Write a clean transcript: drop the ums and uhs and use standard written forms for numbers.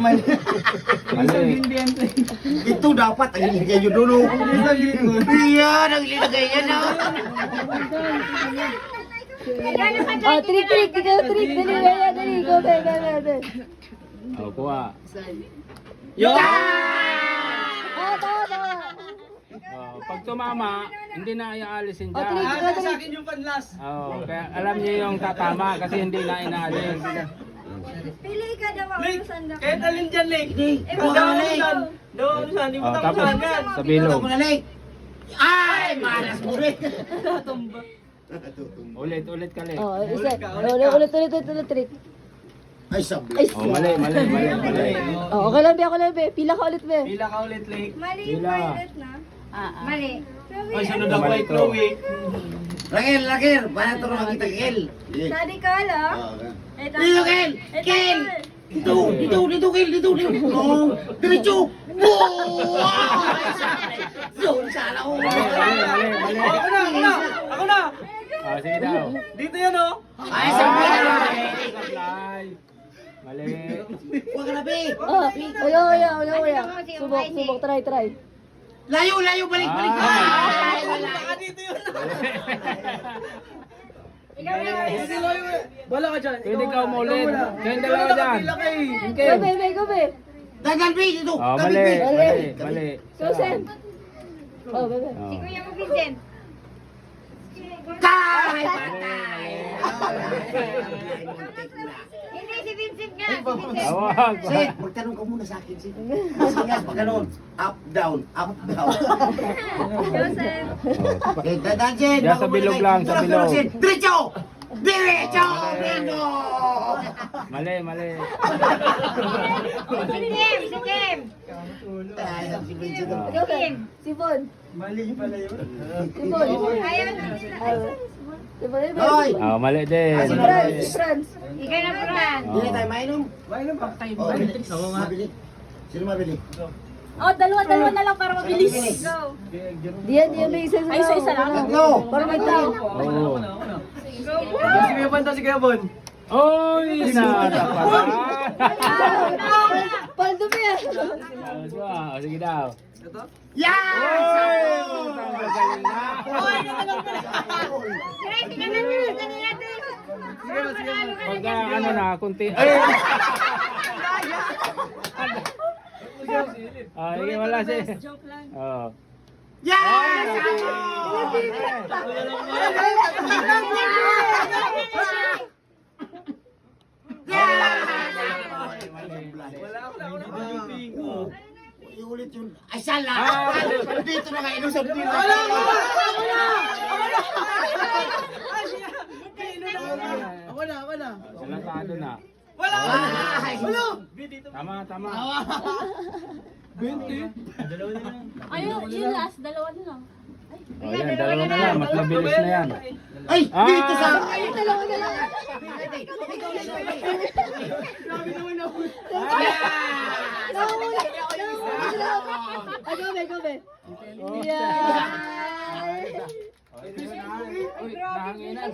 Mali. Ito dapat ang ilagay nyo dulo. Iyan ang ilagay yan ah. Oh, trik. Ikaw trik. Dali. Go, be. Oh, kuha. Yo! Oh, tawa. Oh, pag tumama, hindi na iaalisin Oh, dyan. trik. Ah, sa akin yung panlas. Oh, kaya alam niyo yung tatama kasi hindi na inaalis. Pili ka daw ako Lake, saan na. kahit alin dyan, Lake. Hindi. Daw ano saan? Daw ano saan? Hindi mo Oh, tama tapos saan yan. sa Ito bilog. mo na Lake. Ay, malas mo rin. Ulit kali. Oh, isa. Ulit, trik. Ay, sablay. Oh, mali. Oh, okay lang, be. Pila ka ulit, be. Pila ka ulit, Lake. Mali Pila. pilot na. Mali. Ay, sunod ako ay Chloe. Lakir. Paano ito naman kita, Kel? Sadi ka ala. Dito, Kel! Kel! Dito, Kel! Dito! Oh, diretso! Wow! Zone sana ko. Mali. Ako na! Oh, sige daw. Dito yan, oh. Ay, sablay! Supply. Mali. Huwag ka na, Be! Oh, uya. Subok, try. Layo! Balik! Ah. Ay, wala! Baka dito yun. Ikaw na. Wala ka dyan. Pwede ka umulit. Kayong dalawa dyan. Go, be. Dagan, Be! Dito! Oh, Tabi, mali. Be. Susan. Oh, be. Oh. Kuya mo Vincent. Tay! Hindi si Vincent nga. Si Vincent. Tawag. Sid, magtanong ka muna sa akin, Sid. Kasi nga, pag ganun, up, down. Joseph. Okay, dadaan, Sid. Diyan sa bilog lang, sa bilog. Sid, diretso! Bingo! Mali. Si Kim. Sayang si Vincent. Ikaw, be. Sipon. Mali pala yun. Sipon. Ayaw na nila. Sipon, be. Hoy! Oh, mali din. Si Mali. Franz. Ikaw na Fran. Hindi tayo mainom. Mainom pa. Oh, mabili. Sino mabili? Oh, dalawa na lang para mabilis. Go. Diyan, may isa Ay, isa lang. Tatlo! Para may tao. Oh. Sige, Bon. Sige, Bon. Oy, nataparan. Paldo, be. Oh, sige daw. Ito? Yan! Oy, magaling na. Try, tingnan natin. Dali natin. Pag ano na, kunti. Ay! Ah, hindi wala si. Joke lang. Oh. Yan! Wala ako na. Duty ko. Iulit yun. Ay, sala! Ah! Dito na nga, ilusog dito. Ako na. Salantado na. Wala! Ay! Tama. Ayun, yun last. Dalawa na lang. Oh, yan, dalawa na lang. Mas mabilis na yan. Ay! Dito sa... Ay, dalawa na lang. Go, be. Yeah. Uy, nahanginan.